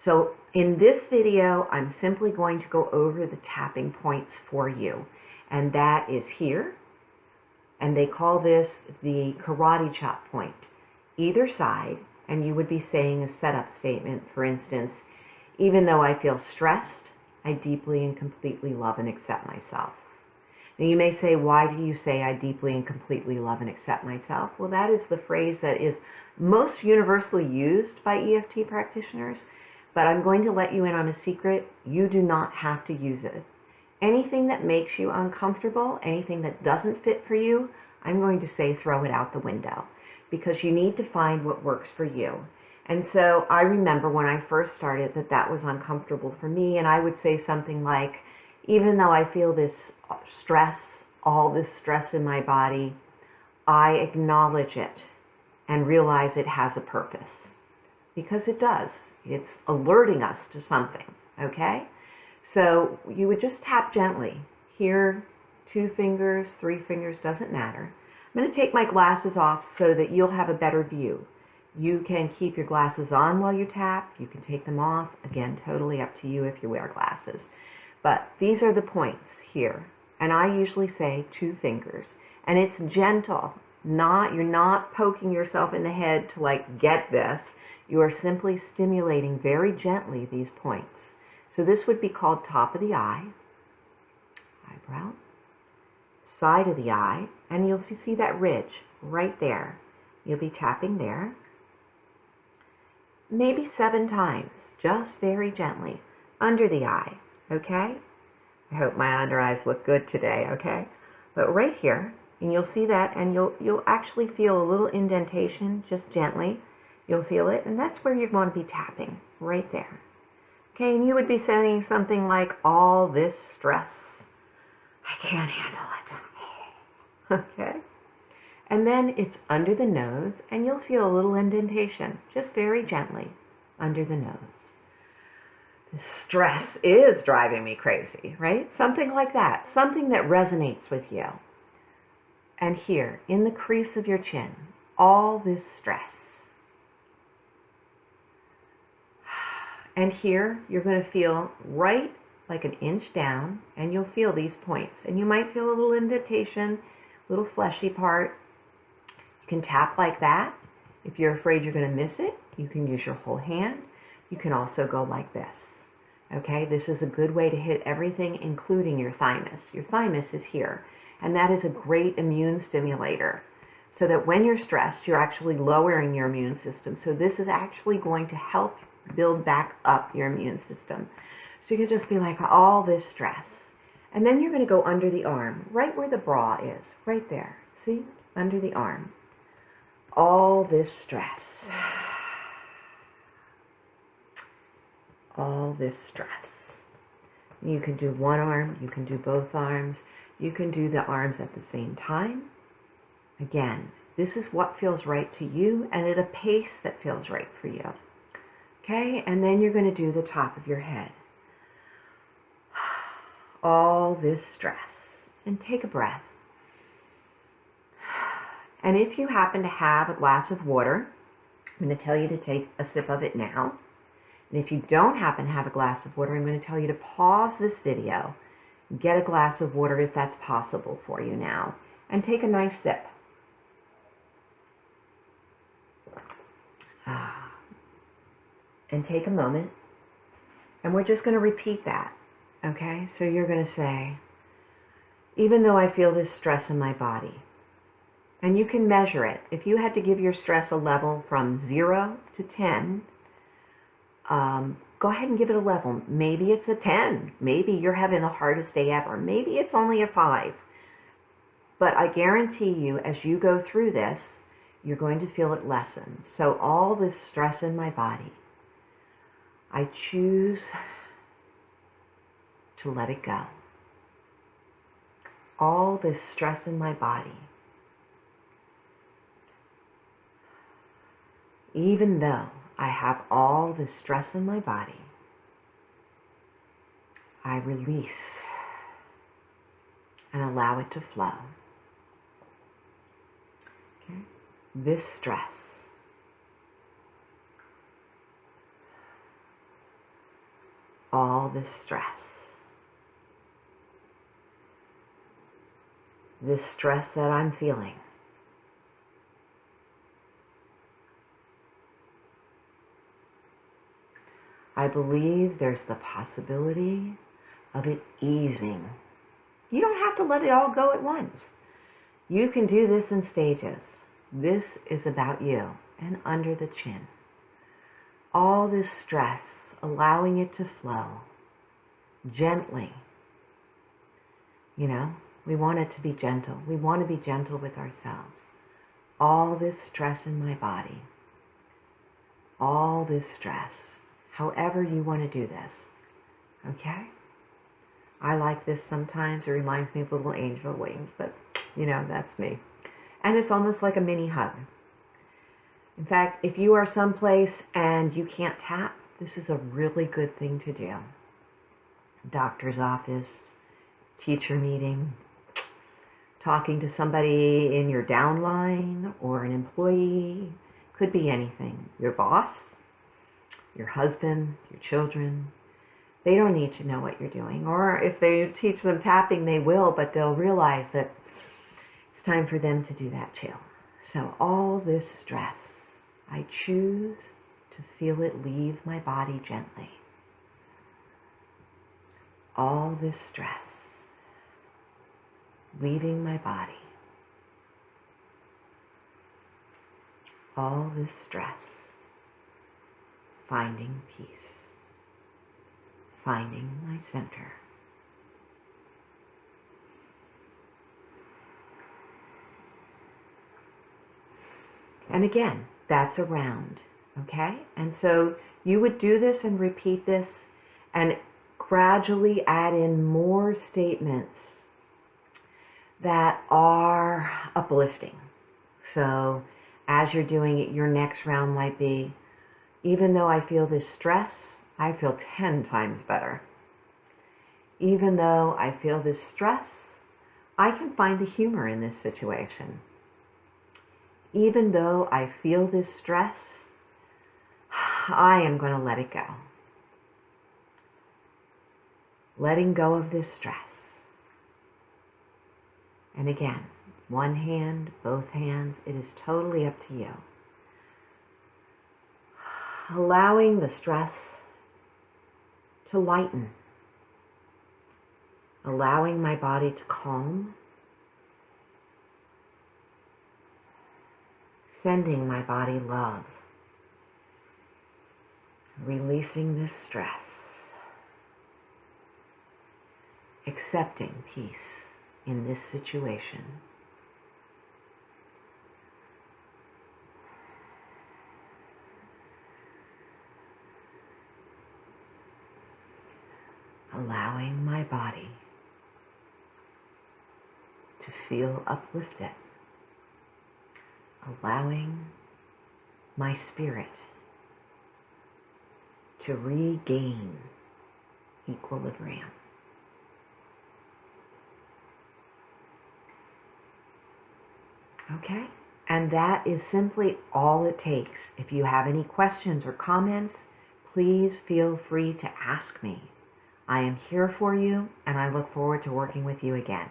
So in this video, I'm simply going to go over the tapping points for you. And that is here. And they call this the karate chop point. Either side, and you would be saying a setup statement, for instance, even though I feel stressed, I deeply and completely love and accept myself. Now you may say, why do you say I deeply and completely love and accept myself? Well, that is the phrase that is most universally used by EFT practitioners, but I'm going to let you in on a secret. You do not have to use it. Anything that makes you uncomfortable, anything that doesn't fit for you, I'm going to say throw it out the window, because you need to find what works for you. And so I remember when I first started that was uncomfortable for me, and I would say something like, even though I feel this stress, all this stress in my body, I acknowledge it and realize it has a purpose. Because it does. It's alerting us to something, okay? So you would just tap gently. Here, 2 fingers, 3 fingers, doesn't matter. I'm going to take my glasses off so that you'll have a better view. You can keep your glasses on while you tap. You can take them off. Again, totally up to you if you wear glasses. But these are the points here. And I usually say 2 fingers. And it's gentle. You're not poking yourself in the head to like get this. You are simply stimulating very gently these points. So this would be called top of the eye, eyebrow, side of the eye, and you'll see that ridge right there. You'll be tapping there. Maybe 7 times, just very gently, under the eye, okay? I hope my under eyes look good today, okay? But right here, and you'll see that, and you'll actually feel a little indentation, just gently. You'll feel it, and that's where you're going to be tapping, right there. Okay, and you would be saying something like, all this stress, I can't handle it. Okay? And then it's under the nose, and you'll feel a little indentation, just very gently, under the nose. The stress is driving me crazy, right? Something like that, something that resonates with you. And here, in the crease of your chin, all this stress. And here, you're going to feel right like an inch down, and you'll feel these points. And you might feel a little indentation, a little fleshy part. You can tap like that. If you're afraid you're going to miss it, you can use your whole hand. You can also go like this. Okay, this is a good way to hit everything, including your thymus. Your thymus is here, and that is a great immune stimulator. So that when you're stressed, you're actually lowering your immune system. So this is actually going to help build back up your immune system. So you can just be like, all this stress. And then you're going to go under the arm, right where the bra is, right there. See? Under the arm. All this stress. All this stress. You can do one arm, you can do both arms, you can do the arms at the same time. Again, this is what feels right to you and at a pace that feels right for you. Okay, and then you're going to do the top of your head. All this stress. And take a breath. And if you happen to have a glass of water, I'm going to tell you to take a sip of it now. And if you don't happen to have a glass of water, I'm going to tell you to pause this video, get a glass of water if that's possible for you now, and take a nice sip. And take a moment, and we're just going to repeat that, okay? So you're going to say, even though I feel this stress in my body, and you can measure it. If you had to give your stress a level from 0 to 10, go ahead and give it a level. Maybe it's a 10. Maybe you're having the hardest day ever. Maybe it's only a 5. But I guarantee you, as you go through this, you're going to feel it lessen. So all this stress in my body, I choose to let it go. All this stress in my body, even though I have all this stress in my body, I release and allow it to flow. Okay? This stress all this stress. This stress that I'm feeling. I believe there's the possibility of it easing. You don't have to let it all go at once. You can do this in stages. This is about you and under the chin. All this stress, allowing it to flow gently. You know, we want it to be gentle. We want to be gentle with ourselves. All this stress in my body. All this stress. However you want to do this. Okay? I like this sometimes. It reminds me of little angel wings, but you know, that's me. And it's almost like a mini hug. In fact, if you are someplace and you can't tap, this is a really good thing to do. Doctor's office, teacher meeting, talking to somebody in your downline or an employee, could be anything. Your boss, your husband, your children. They don't need to know what you're doing. Or if they teach them tapping, they will, but they'll realize that it's time for them to do that too. So all this stress, I choose to feel it leave my body gently. All this stress, leaving my body. All this stress, finding peace, finding my center. And again, that's a round, okay? And so you would do this and repeat this and gradually add in more statements that are uplifting. So as you're doing it, your next round might be, even though I feel this stress, I feel 10 times better. Even though I feel this stress, I can find the humor in this situation. Even though I feel this stress, I am going to let it go. Letting go of this stress. And again, one hand, both hands, it is totally up to you. Allowing the stress to lighten. Allowing my body to calm. Sending my body love. Releasing this stress. Accepting peace in this situation. Allowing my body to feel uplifted. Allowing my spirit to regain equilibrium. Okay? And that is simply all it takes. If you have any questions or comments, please feel free to ask me. I am here for you, and I look forward to working with you again.